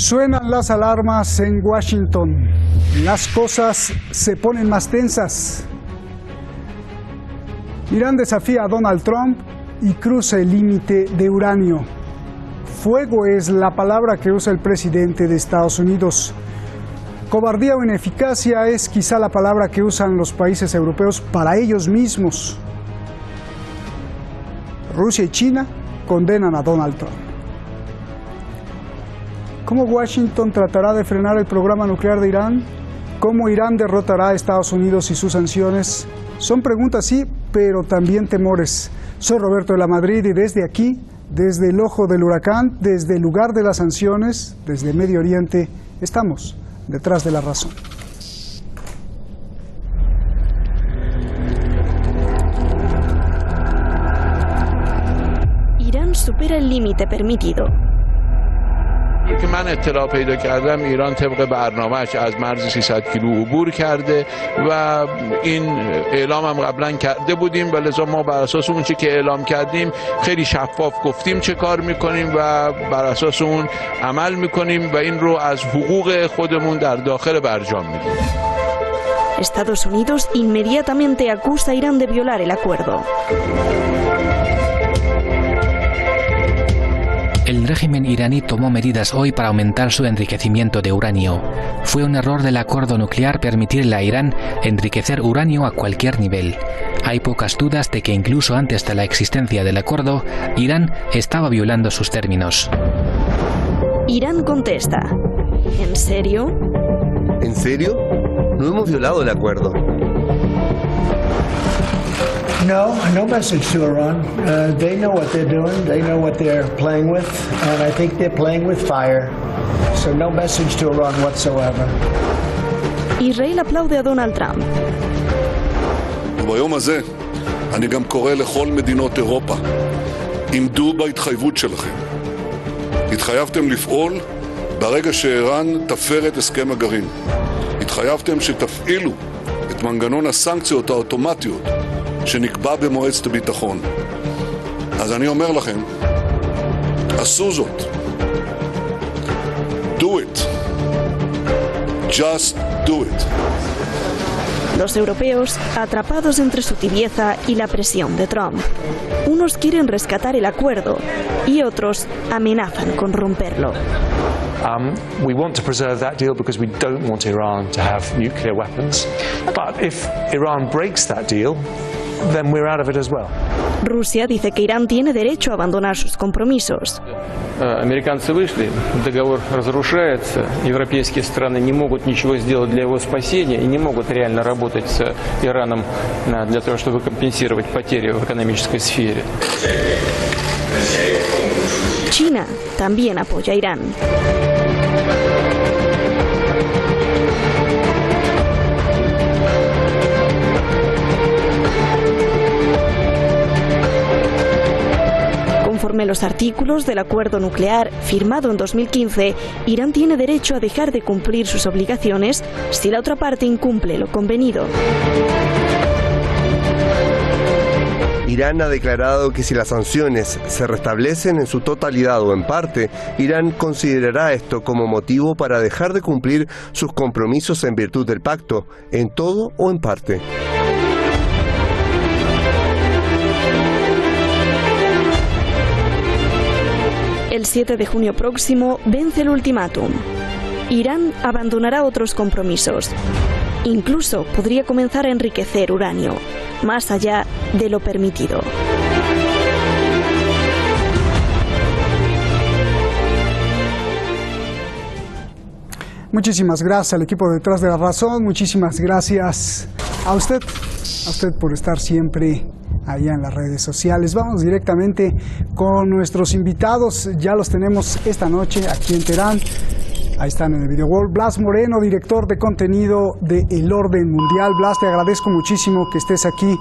Suenan las alarmas en Washington. Las cosas se ponen más tensas. Irán desafía a Donald Trump y cruza el límite de uranio. Fuego es la palabra que usa el presidente de Estados Unidos. Cobardía o ineficacia es quizá la palabra que usan los países europeos para ellos mismos. Rusia y China condenan a Donald Trump. ¿Cómo Washington tratará de frenar el programa nuclear de Irán? ¿Cómo Irán derrotará a Estados Unidos y sus sanciones? Son preguntas sí, pero también temores. Soy Roberto de la Madrid y desde aquí, desde el ojo del huracán, desde el lugar de las sanciones, desde Medio Oriente, estamos detrás de la razón. Irán supera el límite permitido. که من اطلاع پیدا کردم ایران طبق برنامه‌اش از مرز 300 کیلو عبور کرده و این اعلام هم قبلا کرده بودیم و لذا ما بر اساس اون چی که اعلام کردیم خیلی شفاف گفتیم چه کار میکنیم و بر اساس اون عمل میکنیم و این رو از حقوق خودمون در داخل برجام میدیم. Estados Unidos inmediatamente acusa a Irán de violar el acuerdo. El régimen iraní tomó medidas hoy para aumentar su enriquecimiento de uranio. Fue un error del acuerdo nuclear permitirle a Irán enriquecer uranio a cualquier nivel. Hay pocas dudas de que incluso antes de la existencia del acuerdo, Irán estaba violando sus términos. Irán contesta. ¿En serio? ¿En serio? No hemos violado el acuerdo. No message to Iran. They know what they're doing. They know what they're playing with, and I think they're playing with fire. So no message to Iran whatsoever. Israel aplaude a Donald Trump. ביום הזה אני גם קורא לכל מדינות אירופה, עמדו בהתחייבות שלכם. התחייבתם לפעול ברגע שאיראן תפר את הסכם הגרעין. התחייבתם שתפעילו את מנגנון הסנקציות האוטומטיות שנקבע במועצת הביטחון. אז אני אומר לכם, עשו זאת. Do it. Just do it. Los europeos atrapados entre su tibieza y la presión de Trump. Unos quieren rescatar el acuerdo y otros amenazan con romperlo. We want to preserve that deal because we don't want Iran to have nuclear weapons. But if Iran breaks that deal, then we're out of it as well. Rusia dice que Irán tiene derecho a abandonar sus compromisos. Американцы вышли, договор разрушается, европейские страны не могут ничего сделать для его спасения и не могут реально работать с Ираном для того, чтобы компенсировать потери в экономической сфере. China también apoya a Irán. Conforme los artículos del acuerdo nuclear firmado en 2015, Irán tiene derecho a dejar de cumplir sus obligaciones si la otra parte incumple lo convenido. Irán ha declarado que si las sanciones se restablecen en su totalidad o en parte, Irán considerará esto como motivo para dejar de cumplir sus compromisos en virtud del pacto, en todo o en parte. El 7 de junio próximo vence el ultimátum. Irán abandonará otros compromisos. Incluso podría comenzar a enriquecer uranio, más allá de lo permitido. Muchísimas gracias al equipo detrás de la razón, muchísimas gracias a usted por estar siempre allá en las redes sociales. Vamos directamente con nuestros invitados, ya los tenemos esta noche aquí en Teherán. Ahí están en el video wall. Blas Moreno, director de contenido de El Orden Mundial. Blas, te agradezco muchísimo que estés aquí.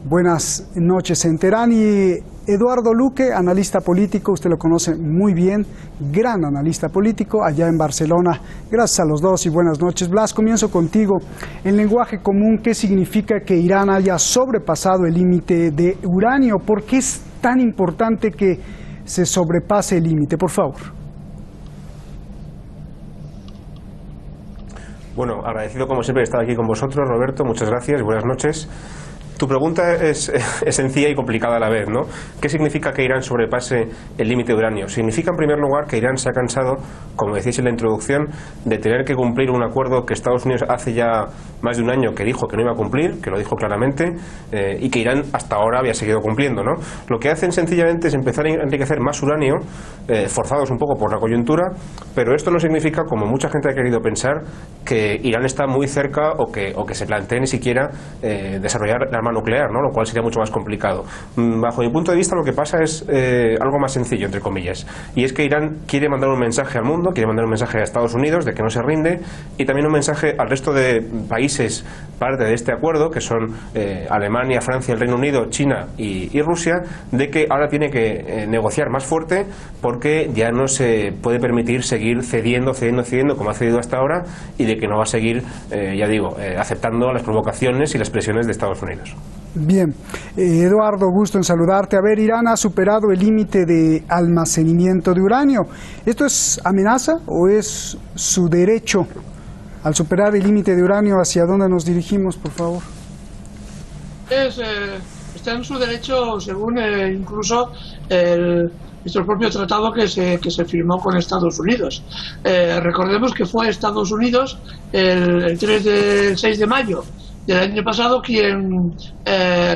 Buenas noches en Teherán. Y Eduardo Luque, analista político, usted lo conoce muy bien, gran analista político allá en Barcelona. Gracias a los dos y buenas noches. Blas, comienzo contigo. En lenguaje común, ¿qué significa que Irán haya sobrepasado el límite de uranio? ¿Por qué es tan importante que se sobrepase el límite? Por favor. Bueno, agradecido como siempre de estar aquí con vosotros, Roberto, muchas gracias y buenas noches. Tu pregunta es sencilla y complicada a la vez, ¿no? ¿Qué significa que Irán sobrepase el límite de uranio? Significa, en primer lugar, que Irán se ha cansado, como decíais en la introducción, de tener que cumplir un acuerdo que Estados Unidos hace ya más de un año que dijo que no iba a cumplir, que lo dijo claramente, y que Irán hasta ahora había seguido cumpliendo, ¿no? Lo que hacen sencillamente es empezar a enriquecer más uranio, forzados un poco por la coyuntura, pero esto no significa, como mucha gente ha querido pensar, que Irán está muy cerca o que se plantee ni siquiera desarrollar el arma nuclear, ¿no? Lo cual sería mucho más complicado. Bajo mi punto de vista, lo que pasa es algo más sencillo, entre comillas, y es que Irán quiere mandar un mensaje al mundo, quiere mandar un mensaje a Estados Unidos de que no se rinde, y también un mensaje al resto de países parte de este acuerdo, que son Alemania, Francia, el Reino Unido, China y Rusia, de que ahora tiene que negociar más fuerte porque ya no se puede permitir seguir cediendo como ha cedido hasta ahora, y de que no va a seguir, aceptando las provocaciones y las presiones de Estados Unidos. Bien, Eduardo, gusto en saludarte. A ver, Irán ha superado el límite de almacenamiento de uranio. ¿Esto es amenaza o es su derecho al superar el límite de uranio? ¿Hacia dónde nos dirigimos, por favor? Está en su derecho, según incluso nuestro propio tratado que se firmó con Estados Unidos. Recordemos que fue Estados Unidos el 6 de mayo del año pasado quien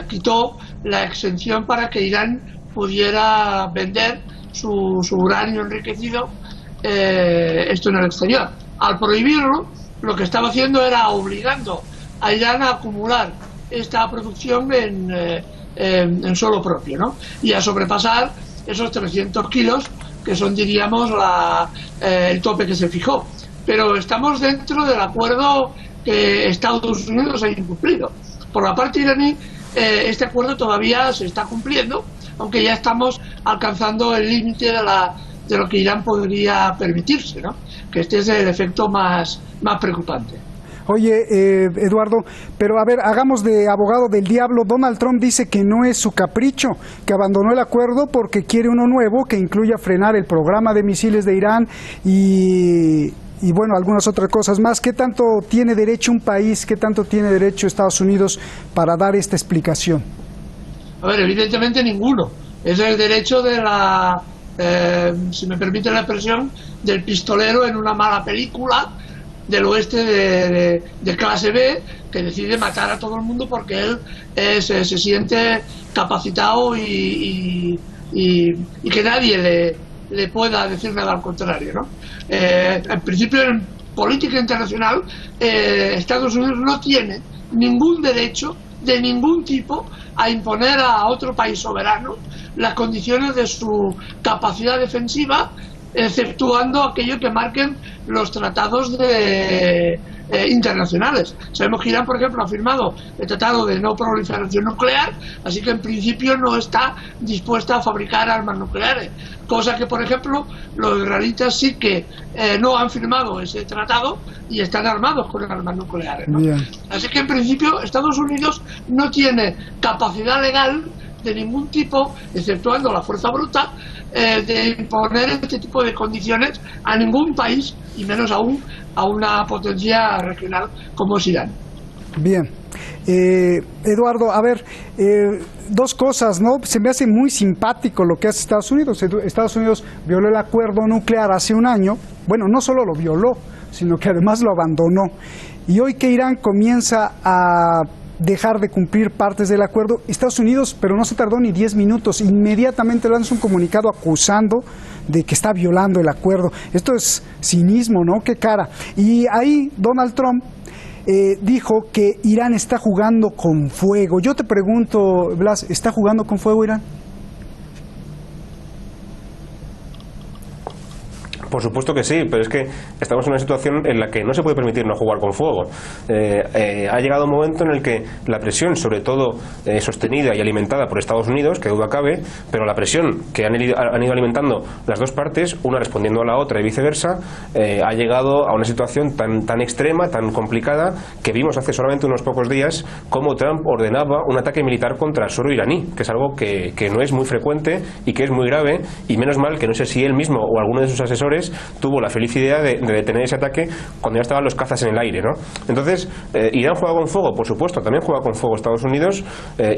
quitó la exención para que Irán pudiera vender su uranio enriquecido, esto en el exterior. Al prohibirlo, lo que estaba haciendo era obligando a Irán a acumular esta producción en suelo propio, ¿no? Y a sobrepasar esos 300 kilos que son, diríamos, el tope que se fijó. Pero estamos dentro del acuerdo que Estados Unidos ha incumplido. Por la parte iraní, este acuerdo todavía se está cumpliendo, aunque ya estamos alcanzando el límite de lo que Irán podría permitirse, ¿no? Que este es el efecto más preocupante. Oye, Eduardo, pero a ver, hagamos de abogado del diablo. Donald Trump dice que no es su capricho, que abandonó el acuerdo porque quiere uno nuevo que incluya frenar el programa de misiles de Irán y bueno, algunas otras cosas más. ¿Qué tanto tiene derecho un país, qué tanto tiene derecho Estados Unidos para dar esta explicación? A ver, evidentemente ninguno. Es el derecho de si me permite la expresión, del pistolero en una mala película del oeste de clase B, que decide matar a todo el mundo porque él se siente capacitado y que nadie le pueda decir nada al contrario, ¿no? En principio, en política internacional, Estados Unidos no tiene ningún derecho de ningún tipo a imponer a otro país soberano las condiciones de su capacidad defensiva, exceptuando aquello que marquen los tratados internacionales. Sabemos que Irán, por ejemplo, ha firmado el Tratado de No Proliferación Nuclear, así que en principio no está dispuesta a fabricar armas nucleares, cosa que, por ejemplo, los israelitas sí que no han firmado ese tratado y están armados con armas nucleares, ¿no? Así que en principio Estados Unidos no tiene capacidad legal de ningún tipo, exceptuando la fuerza bruta, de imponer este tipo de condiciones a ningún país, y menos aún a una potencia regional como es Irán. Bien. Eduardo, a ver, dos cosas, ¿no? Se me hace muy simpático lo que hace Estados Unidos. Estados Unidos violó el acuerdo nuclear hace un año. Bueno, no solo lo violó, sino que además lo abandonó. Y hoy que Irán comienza a dejar de cumplir partes del acuerdo, Estados Unidos, pero no se tardó ni 10 minutos, inmediatamente lanza un comunicado acusando de que está violando el acuerdo. Esto es cinismo, ¿no? Qué cara. Y ahí Donald Trump dijo que Irán está jugando con fuego. Yo te pregunto, Blas, ¿está jugando con fuego Irán? Por supuesto que sí, pero es que estamos en una situación en la que no se puede permitir no jugar con fuego. Ha llegado un momento en el que la presión, sobre todo sostenida y alimentada por Estados Unidos, que duda cabe, pero la presión que han ido alimentando las dos partes, una respondiendo a la otra y viceversa, ha llegado a una situación tan extrema, tan complicada, que vimos hace solamente unos pocos días cómo Trump ordenaba un ataque militar contra el suelo iraní, que es algo que no es muy frecuente y que es muy grave, y menos mal que no sé si él mismo o alguno de sus asesores después tuvo la feliz idea de detener ese ataque cuando ya estaban los cazas en el aire, ¿no? Entonces, ¿Irán juega con fuego? Por supuesto, también juega con fuego Estados Unidos.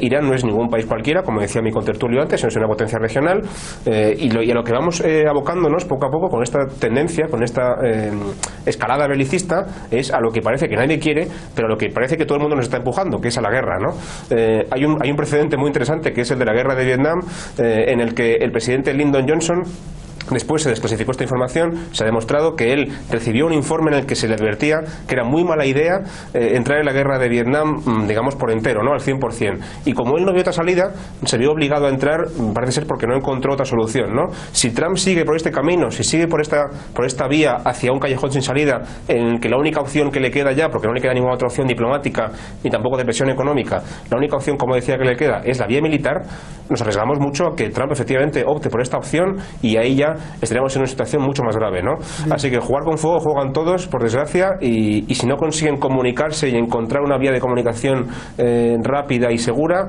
Irán no es ningún país cualquiera, como decía mi contertulio antes, sino es una potencia regional, y a lo que vamos abocándonos poco a poco con esta tendencia, con esta escalada belicista, es a lo que parece que nadie quiere, pero a lo que parece que todo el mundo nos está empujando, que es a la guerra, ¿no? Hay un precedente muy interesante, que es el de la guerra de Vietnam, en el que el presidente Lyndon Johnson, después se desclasificó esta información, se ha demostrado que él recibió un informe en el que se le advertía que era muy mala idea entrar en la guerra de Vietnam, digamos, por entero, ¿no? Al 100%. Y como él no vio otra salida, se vio obligado a entrar, parece ser porque no encontró otra solución, ¿no? Si Trump sigue por este camino, si sigue por esta vía hacia un callejón sin salida, en el que la única opción que le queda ya, porque no le queda ninguna otra opción diplomática, ni tampoco de presión económica, la única opción, como decía, que le queda es la vía militar, nos arriesgamos mucho a que Trump efectivamente opte por esta opción y ahí ya estaríamos en una situación mucho más grave, ¿no? Así que jugar con fuego juegan todos, por desgracia, y si no consiguen comunicarse y encontrar una vía de comunicación rápida y segura,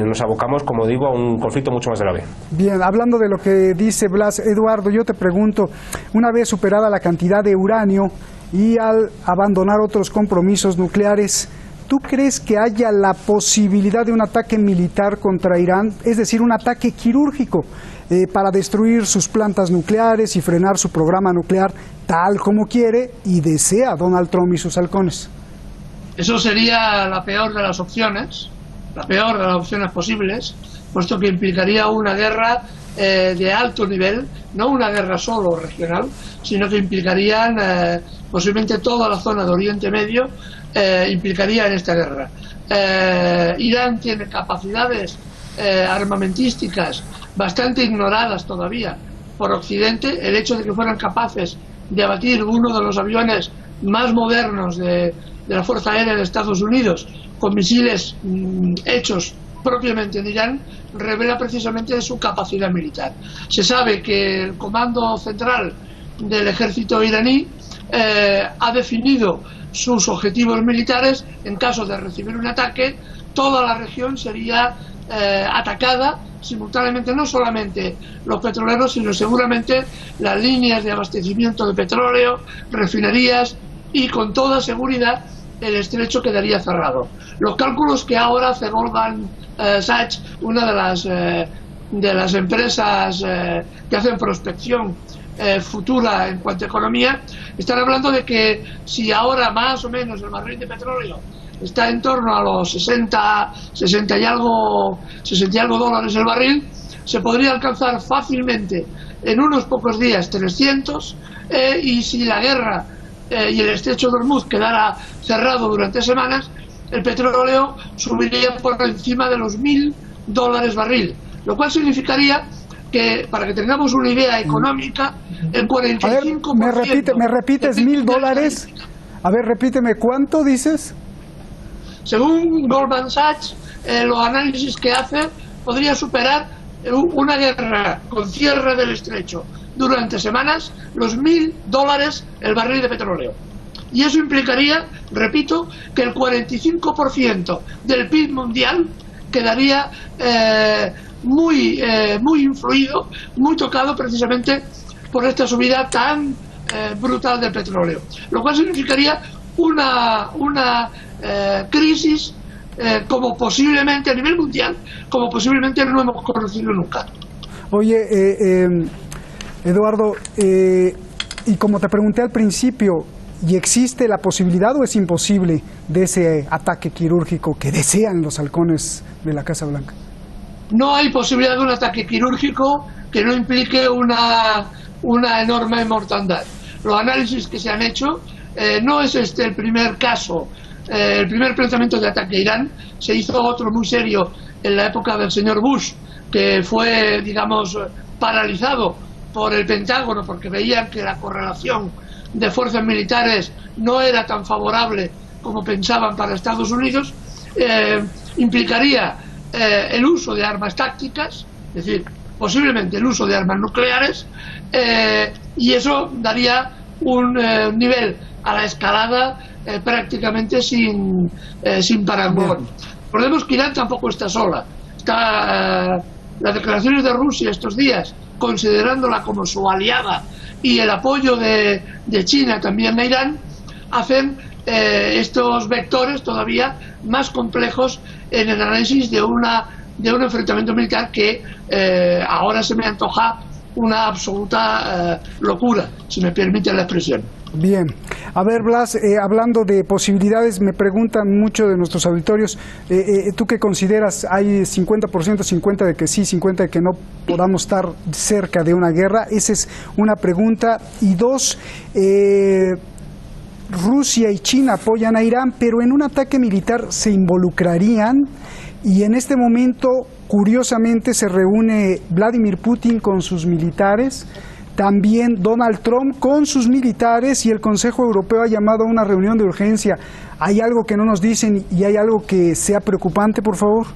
nos abocamos, como digo, a un conflicto mucho más grave. Bien, hablando de lo que dice Blas, Eduardo, yo te pregunto, una vez superada la cantidad de uranio y al abandonar otros compromisos nucleares, ¿tú crees que haya la posibilidad de un ataque militar contra Irán, es decir, un ataque quirúrgico para destruir sus plantas nucleares y frenar su programa nuclear tal como quiere y desea Donald Trump y sus halcones? Eso sería la peor de las opciones, posibles, puesto que implicaría una guerra de alto nivel, no una guerra solo regional, sino que implicarían posiblemente toda la zona de Oriente Medio, implicaría en esta guerra. Irán tiene capacidades armamentísticas bastante ignoradas todavía por Occidente. El hecho de que fueran capaces de abatir uno de los aviones más modernos de la Fuerza Aérea de Estados Unidos con misiles hechos propiamente en Irán revela precisamente su capacidad militar. Se sabe que el comando central del ejército iraní ha definido sus objetivos militares. En caso de recibir un ataque, toda la región sería atacada simultáneamente, no solamente los petroleros, sino seguramente las líneas de abastecimiento de petróleo, refinerías, y con toda seguridad el estrecho quedaría cerrado. Los cálculos que ahora hace Goldman Sachs, una de las empresas que hacen prospección futura en cuanto a economía, están hablando de que si ahora más o menos el barril de petróleo está en torno a los 60 y algo dólares el barril, se podría alcanzar fácilmente en unos pocos días 300, y si la guerra y el estrecho de Hormuz quedara cerrado durante semanas, el petróleo subiría por encima de los $1.000 barril, lo cual significaría que, para que tengamos una idea económica, el 45%... A ver, ¿me repites $1.000? A ver, repíteme, ¿cuánto dices? Según Goldman Sachs, los análisis que hace, podría superar una guerra con cierre del estrecho durante semanas los $1.000 el barril de petróleo. Y eso implicaría, repito, que el 45% del PIB mundial quedaría muy influido, muy tocado precisamente por esta subida tan brutal del petróleo. Lo cual significaría una crisis como posiblemente a nivel mundial, como posiblemente no hemos conocido nunca. Oye, Eduardo, y como te pregunté al principio, ¿y existe la posibilidad o es imposible de ese ataque quirúrgico que desean los halcones de la Casa Blanca? No hay posibilidad de un ataque quirúrgico que no implique una enorme mortandad. Los análisis que se han hecho, no es este el primer caso, el primer planteamiento de ataque a Irán. Se hizo otro muy serio en la época del señor Bush, que fue, digamos, paralizado por el Pentágono porque veían que la correlación de fuerzas militares no era tan favorable como pensaban para Estados Unidos. Implicaría el uso de armas tácticas, es decir, posiblemente el uso de armas nucleares, y eso daría un nivel a la escalada prácticamente sin parangón. Recordemos que Irán tampoco está sola. Las declaraciones de Rusia estos días considerándola como su aliada, y el apoyo de China también a Irán, hacen estos vectores todavía más complejos en el análisis de un enfrentamiento militar que ahora se me antoja una absoluta locura, si me permite la expresión. Bien. A ver, Blas, hablando de posibilidades, me preguntan mucho de nuestros auditorios, ¿tú qué consideras? ¿Hay 50%, 50% de que sí, 50% de que no podamos estar cerca de una guerra? Esa es una pregunta. Y dos, Rusia y China apoyan a Irán, pero en un ataque militar se involucrarían, y en este momento, curiosamente, se reúne Vladimir Putin con sus militares, también Donald Trump con sus militares, y el Consejo Europeo ha llamado a una reunión de urgencia. ¿Hay algo que no nos dicen y hay algo que sea preocupante, por favor?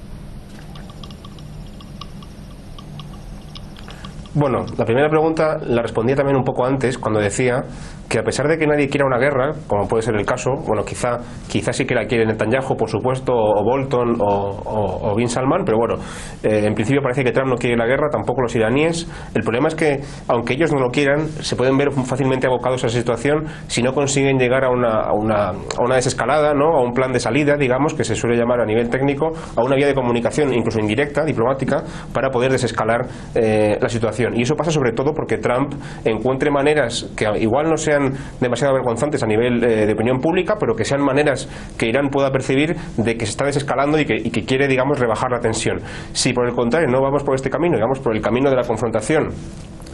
Bueno, la primera pregunta la respondía también un poco antes, cuando decía que a pesar de que nadie quiera una guerra, como puede ser el caso, bueno, quizá sí que la quiere Netanyahu, por supuesto, o Bolton o Bin Salman, pero bueno, en principio parece que Trump no quiere la guerra, tampoco los iraníes. El problema es que, aunque ellos no lo quieran, se pueden ver fácilmente abocados a esa situación si no consiguen llegar a una desescalada, ¿no? A un plan de salida, digamos, que se suele llamar a nivel técnico, a una vía de comunicación, incluso indirecta, diplomática, para poder desescalar la situación. Y eso pasa sobre todo porque Trump encuentre maneras que igual no sean demasiado vergonzantes a nivel de opinión pública, pero que sean maneras que Irán pueda percibir de que se está desescalando y que quiere, digamos, rebajar la tensión. Si por el contrario no vamos por este camino, digamos por el camino de la confrontación,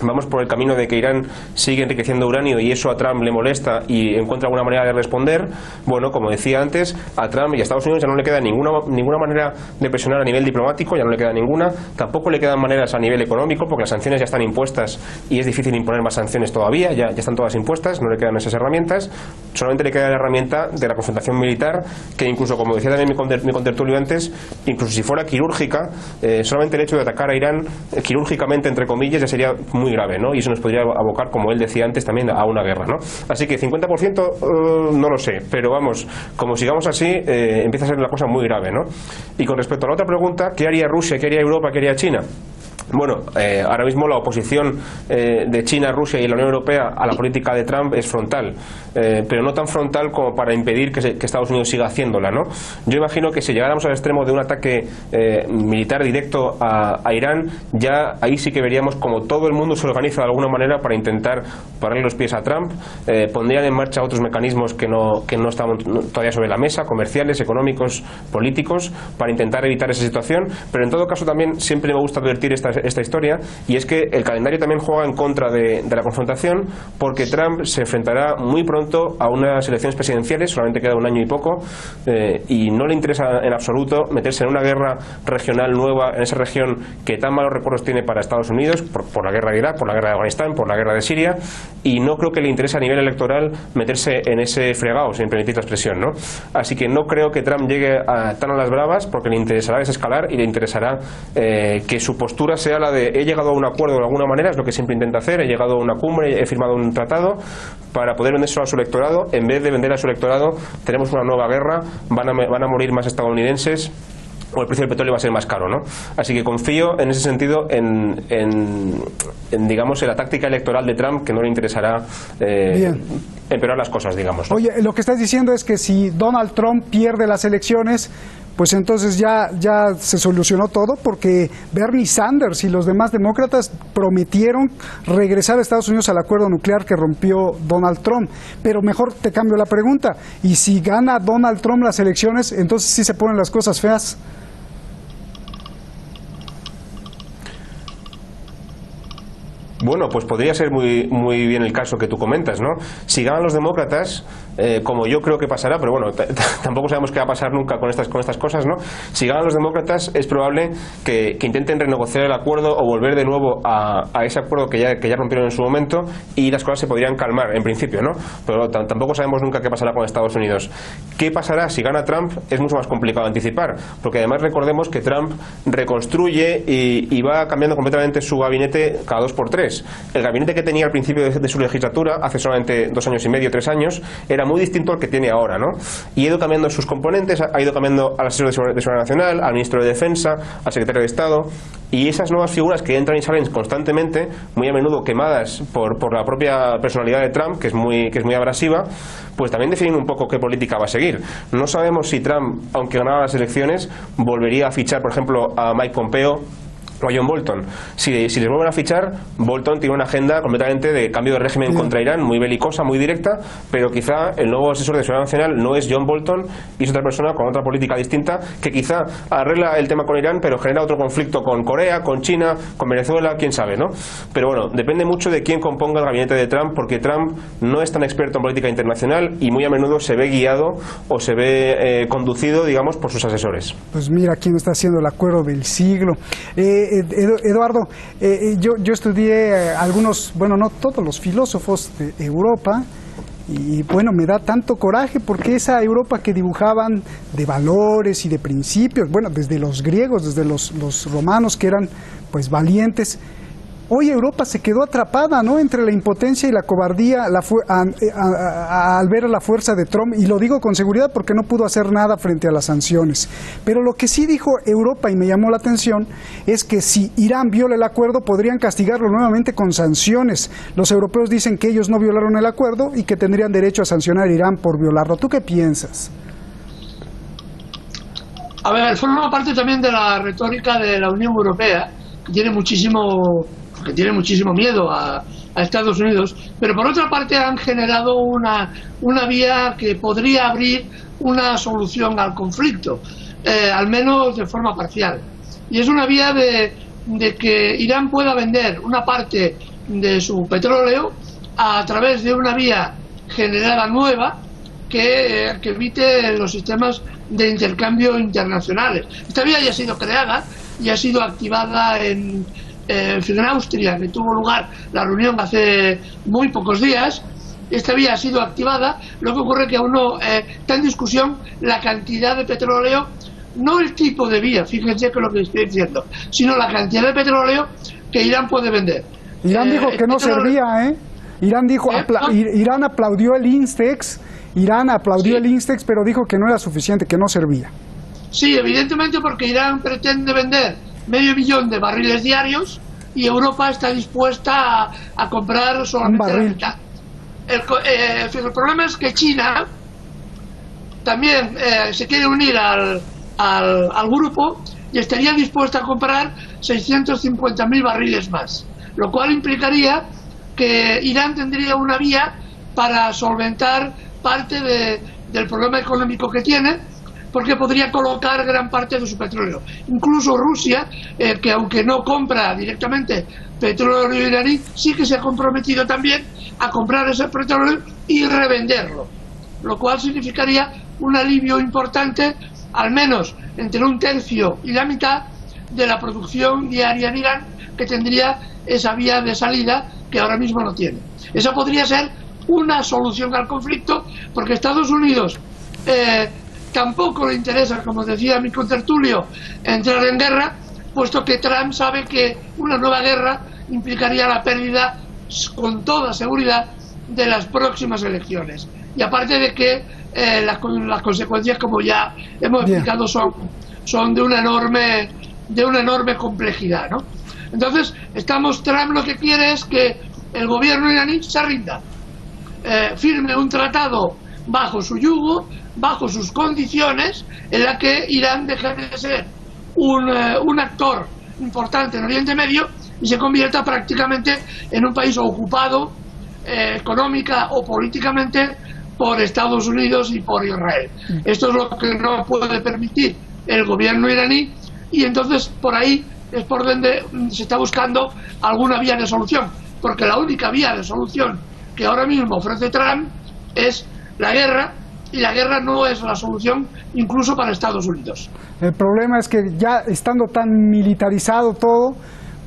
vamos por el camino de que Irán sigue enriqueciendo uranio y eso a Trump le molesta y encuentra alguna manera de responder, bueno, como decía antes, a Trump y a Estados Unidos ya no le queda ninguna manera de presionar a nivel diplomático, ya no le queda ninguna, tampoco le quedan maneras a nivel económico, porque las sanciones ya están impuestas y es difícil imponer más sanciones todavía, ya están todas impuestas, no le quedan esas herramientas, solamente le queda la herramienta de la confrontación militar, que incluso, como decía también mi contertulio antes, incluso si fuera quirúrgica, solamente el hecho de atacar a Irán quirúrgicamente, entre comillas, ya sería muy grave, ¿no? Y eso nos podría abocar, como él decía antes, también a una guerra, ¿no? Así que 50% no lo sé, pero vamos, como sigamos así, empieza a ser una cosa muy grave, ¿no? Y con respecto a la otra pregunta, ¿qué haría Rusia, qué haría Europa, qué haría China? Bueno, ahora mismo la oposición de China, Rusia y la Unión Europea a la política de Trump es frontal, pero no tan frontal como para impedir que Estados Unidos siga haciéndola, ¿no? Yo imagino que si llegáramos al extremo de un ataque militar directo a Irán, ya ahí sí que veríamos como todo el mundo se organiza de alguna manera para intentar pararle los pies a Trump, pondrían en marcha otros mecanismos que no están todavía sobre la mesa, comerciales, económicos, políticos, para intentar evitar esa situación, pero en todo caso también siempre me gusta advertir esta historia, y es que el calendario también juega en contra de la confrontación, porque Trump se enfrentará muy pronto a unas elecciones presidenciales, solamente queda un año y poco, y no le interesa en absoluto meterse en una guerra regional nueva en esa región que tan malos recuerdos tiene para Estados Unidos, por la guerra de Irak, por la guerra de Afganistán, por la guerra de Siria, y no creo que le interese a nivel electoral meterse en ese fregado, sin permitir la expresión, ¿no? Así que no creo que Trump llegue tan a las bravas, porque le interesará desescalar y le interesará que su postura sea la de he llegado a un acuerdo de alguna manera, es lo que siempre intenta hacer, he llegado a una cumbre, he firmado un tratado para poder vendérselo a su electorado. En vez de vender a su electorado, tenemos una nueva guerra, van a morir más estadounidenses, o el precio del petróleo va a ser más caro, ¿no? Así que confío en ese sentido en digamos, en la táctica electoral de Trump, que no le interesará empeorar las cosas, digamos, ¿no? Oye, lo que estás diciendo es que si Donald Trump pierde las elecciones, pues entonces ya se solucionó todo, porque Bernie Sanders y los demás demócratas prometieron regresar a Estados Unidos al acuerdo nuclear que rompió Donald Trump. Pero mejor te cambio la pregunta, y si gana Donald Trump las elecciones, entonces sí se ponen las cosas feas. Bueno, pues podría ser muy bien el caso que tú comentas, ¿no? Si ganan los demócratas, como yo creo que pasará, pero bueno, tampoco sabemos qué va a pasar nunca con estas cosas, ¿no? Si ganan los demócratas, es probable que intenten renegociar el acuerdo o volver de nuevo a ese acuerdo que ya rompieron en su momento, y las cosas se podrían calmar, en principio, ¿no? Pero tampoco sabemos nunca qué pasará con Estados Unidos. ¿Qué pasará si gana Trump? Es mucho más complicado anticipar, porque además recordemos que Trump reconstruye y va cambiando completamente su gabinete cada 2 por 3. anteriores. El gabinete que tenía al principio de su legislatura, hace solamente 2 años y medio, 3 años, era muy distinto al que tiene ahora, ¿no? Y ha ido cambiando sus componentes, ha ido cambiando al asesor de seguridad nacional, al ministro de Defensa, al secretario de Estado, y esas nuevas figuras que entran y salen constantemente, muy a menudo quemadas por la propia personalidad de Trump, que es muy abrasiva, pues también definen un poco qué política va a seguir. No sabemos si Trump, aunque ganara las elecciones, volvería a fichar, por ejemplo, a Mike Pompeo o a John Bolton. Si les vuelven a fichar, Bolton tiene una agenda completamente de cambio de régimen contra Irán, muy belicosa, muy directa, pero quizá el nuevo asesor de seguridad nacional no es John Bolton y es otra persona con otra política distinta que quizá arregla el tema con Irán, pero genera otro conflicto con Corea, con China, con Venezuela, quién sabe, ¿no? Pero bueno, depende mucho de quién componga el gabinete de Trump, porque Trump no es tan experto en política internacional y muy a menudo se ve guiado o se ve conducido, digamos, por sus asesores. Pues mira quién está haciendo el acuerdo del siglo. Eduardo, yo estudié algunos, bueno, no todos los filósofos de Europa, y bueno, me da tanto coraje porque esa Europa que dibujaban de valores y de principios, bueno, desde los griegos, desde los romanos, que eran pues valientes, hoy Europa se quedó atrapada, ¿no?, entre la impotencia y la cobardía al ver la fuerza de Trump, y lo digo con seguridad porque no pudo hacer nada frente a las sanciones. Pero lo que sí dijo Europa, y me llamó la atención, es que si Irán viola el acuerdo, podrían castigarlo nuevamente con sanciones. Los europeos dicen que ellos no violaron el acuerdo y que tendrían derecho a sancionar a Irán por violarlo. ¿Tú qué piensas? A ver, forma parte también de la retórica de la Unión Europea, que tiene muchísimo miedo a Estados Unidos, pero por otra parte han generado una vía que podría abrir una solución al conflicto, al menos de forma parcial. Y es una vía de que Irán pueda vender una parte de su petróleo a través de una vía generada nueva que evite los sistemas de intercambio internacionales. Esta vía ya ha sido creada y ha sido activada en Austria, que tuvo lugar la reunión hace muy pocos días. Esta vía ha sido activada. Lo que ocurre es que aún no está en discusión la cantidad de petróleo, no el tipo de vía, fíjense que es lo que estoy diciendo, sino la cantidad de petróleo que Irán puede vender. Irán dijo que no servía, ¿eh? Irán dijo, Irán aplaudió el Instex, el Instex, pero dijo que no era suficiente, que no servía. Sí, evidentemente, porque Irán pretende vender 500 000 de barriles diarios y Europa está dispuesta a comprar solamente la mitad. El problema es que China también se quiere unir al grupo y estaría dispuesta a comprar 650.000 barriles más, lo cual implicaría que Irán tendría una vía para solventar parte del problema económico que tiene, porque podría colocar gran parte de su petróleo. Incluso Rusia, que aunque no compra directamente petróleo iraní, sí que se ha comprometido también a comprar ese petróleo y revenderlo, lo cual significaría un alivio importante, al menos entre 1/3 y la mitad de la producción diaria en Irán, que tendría esa vía de salida que ahora mismo no tiene. Esa podría ser una solución al conflicto, porque Estados Unidos tampoco le interesa, como decía mi contertulio, entrar en guerra, puesto que Trump sabe que una nueva guerra implicaría la pérdida, con toda seguridad, de las próximas elecciones. Y aparte de que las consecuencias, como ya hemos explicado, son de una enorme complejidad, ¿no? Entonces, Trump lo que quiere es que el gobierno iraní se rinda, firme un tratado bajo su yugo, bajo sus condiciones, en la que Irán deje de ser un actor importante en Oriente Medio y se convierta prácticamente en un país ocupado económica o políticamente por Estados Unidos y por Israel. Esto es lo que no puede permitir el gobierno iraní, y entonces por ahí es por donde se está buscando alguna vía de solución, porque la única vía de solución que ahora mismo ofrece Trump es la guerra, y la guerra no es la solución incluso para Estados Unidos. El problema es que ya estando tan militarizado todo,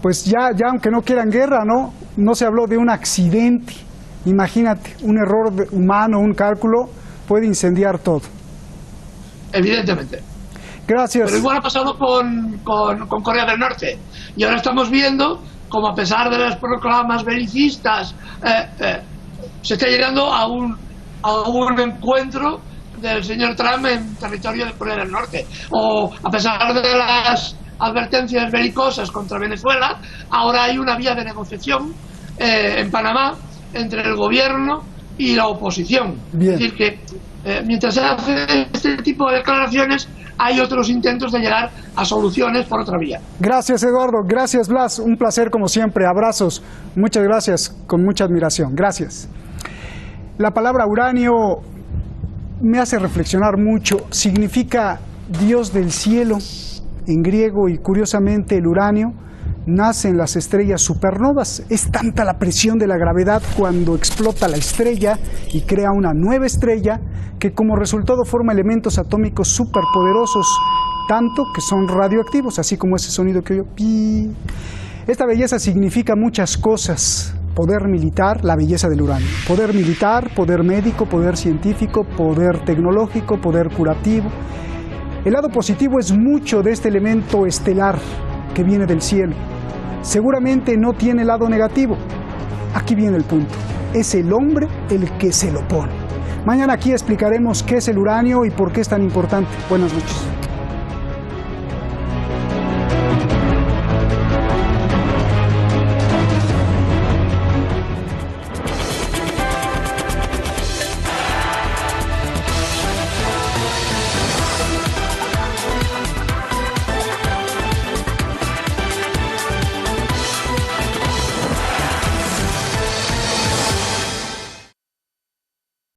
pues ya aunque no quieran guerra, no se habló de un accidente. Imagínate, un error humano, un cálculo puede incendiar todo. Evidentemente. Gracias. Pero igual ha pasado con Corea del Norte, y ahora estamos viendo como a pesar de las proclamas belicistas se está llegando a un encuentro del señor Trump en territorio de Corea del Norte, o a pesar de las advertencias belicosas contra Venezuela, ahora hay una vía de negociación en Panamá entre el gobierno y la oposición. Bien. Es decir, que mientras se hace este tipo de declaraciones, hay otros intentos de llegar a soluciones por otra vía. Gracias, Eduardo. Gracias, Blas. Un placer como siempre. Abrazos. Muchas gracias. Con mucha admiración. Gracias. La palabra uranio me hace reflexionar mucho. Significa Dios del cielo en griego, y curiosamente el uranio nace en las estrellas supernovas. Es tanta la presión de la gravedad cuando explota la estrella y crea una nueva estrella que como resultado forma elementos atómicos superpoderosos, tanto que son radioactivos, así como ese sonido que oyo, pi. Esta belleza significa muchas cosas. Poder militar, la belleza del uranio. Poder militar, poder médico, poder científico, poder tecnológico, poder curativo. El lado positivo es mucho de este elemento estelar que viene del cielo. Seguramente no tiene lado negativo. Aquí viene el punto. Es el hombre el que se lo pone. Mañana aquí explicaremos qué es el uranio y por qué es tan importante. Buenas noches.